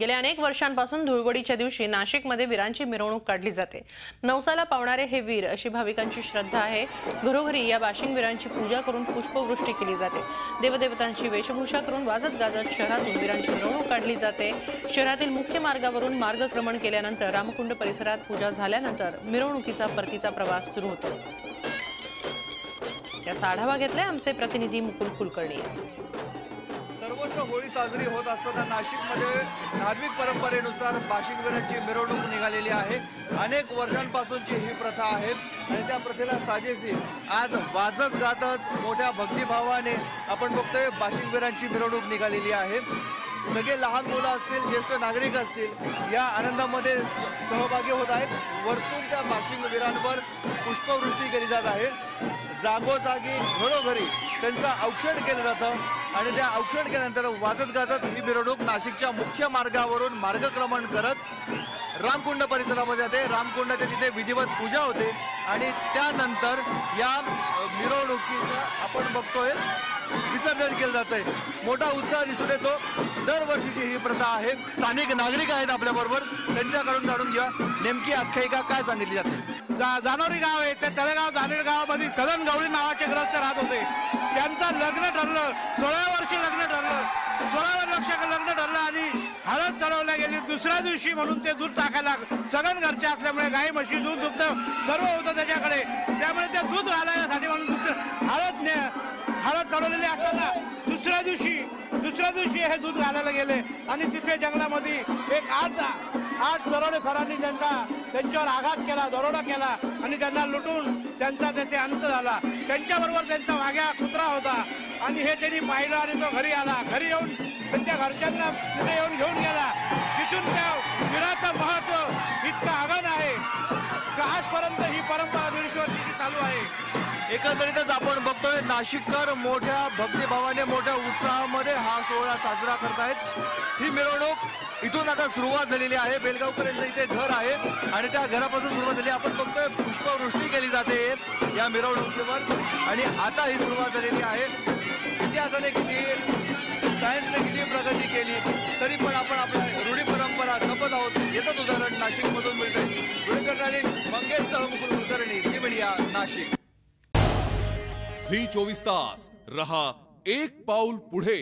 गेल्या अनेक वर्षांपासून धुळवडीच्या दिवशी नाशिकमध्ये वीरांची मिरवणूक काढली जाते। नवसाला पावणारे हे वीर अशी भाविकांची श्रद्धा आहे। घरोघरी या बाशिंग वीरांची पूजा करून पुष्पवृष्टी केली जाते। देवदेवतांची वेशभूषा करून वाजत गाजत शहरातून वीरांची मिरवणूक काढली जाते। शहरातील मुख्य मार्गावरून मार्गक्रमण केल्यानंतर रामकुंड परिसरात पूजा झाल्यानंतर मिरवणुकीचा परतीचा प्रवास सुरू होतो। याचा आढावा घेतलाय आमचे प्रतिनिधी मुकुल कुलकर्णी। सर्वत्र होळी साजरी होत असताना नाशिकमध्ये धार्मिक परंपरेनुसार बाशिंग वीरांची मिरवणूक निघालेली आहे। अनेक वर्षांपासूनची ही प्रथा आहे आणि त्या प्रथेला साजेशी आज वाजत गाजत मोठ्या भक्तिभावाने आपण बघतोय बाशिंग वीरांची मिरवणूक निघालेली आहे। सगळे लहान मुलं असतील, ज्येष्ठ नागरिक असतील, या आनंदामध्ये सहभागी होत आहेत। वरतून त्या बाशिंग वीरांवर पुष्पवृष्टी केली जात आहे। जागोजागी घरोघरी त्यांचं औक्षण केलं जातं आणि त्या औक्षण केल्यानंतर वाजत गाजत ही मिरवणूक नाशिकच्या मुख्य मार्गावरून मार्गक्रमण करत रामकुंड परिसरामध्ये जाते। रामकुंडाच्या तिथे विधिवत पूजा होते आणि त्यानंतर या मिरवणुकीचं आपण बघतोय विसर्जन केलं जातंय। मोठा उत्साह दिसून येतो। दरवर्षीची ही प्रथा आहे। स्थानिक नागरिक आहेत आपल्या बरोबर, त्यांच्याकडून जाणून घ्या नेमकी आख्यायिका काय सांगितली जाते। जानोरी गाव आहे, त्या तळेगाव जानोरी गावामध्ये सदन गवळी नावाचे ग्रस्त राहत होते। त्यांचं लग्न ठरलं, 16 वर्षी लग्न ठरलं, 16 वर्ष लग्न ठरलं आणि हळद चढवल्या गेली। दुसऱ्या दिवशी म्हणून ते दूध टाकायला सगळं घरचे असल्यामुळे गाई म्हशी दूध दुभतं सर्व होतं त्याच्याकडे, त्यामुळे ते दूध घालायसाठी म्हणून हळद चढवलेली असताना दुसऱ्या दिवशी हे दूध घालायला गेले आणि तिथे जंगलामध्ये एक आठ दरोडेखोरांनी त्यांच्यावर आघात केला, दरोडा केला आणि त्यांना लुटून त्यांचा तेथे अंत झाला। त्यांच्याबरोबर त्यांचा वाघ्या कुत्रा होता आणि हे त्यांनी पाहिलं आणि तो घरी आला। घरी येऊन त्यांच्या घरच्यांना तिथे येऊन घेऊन गेला। तिथून त्या वीराचं महत्व इतकं आगन आहे की आजपर्यंत ही परंपरा 150 वर्षाची चालू आहे। एकंदरीतच आपण बघतोय नाशिककर मोठ्या भक्तिभावाने मोठ्या उत्साहामध्ये हा सोहळा साजरा करतायत। ही मिरवणूक इथून आता सुरुवात झालेली आहे। बेलगावपर्यंत इथे घर आहे आणि त्या घरापासून सुरुवात झाली। आपण बघतोय पुष्पवृष्टी केली जाते या मिरवणुकीवर आणि आता ही सुरुवात झालेली आहे। इतिहासाने किती, सायन्सने किती प्रगती केली तरी पण आपण आपल्या रूढी परंपरा जपत आहोत। याचंच उदाहरण नाशिकमधून मिळतंय। व्हिडिओ जर्नलिस्ट मंगेश सहमुकुल Kulkarni, Zee media, Nashik. Zee 24 तास रहा एक पाऊल पुढे।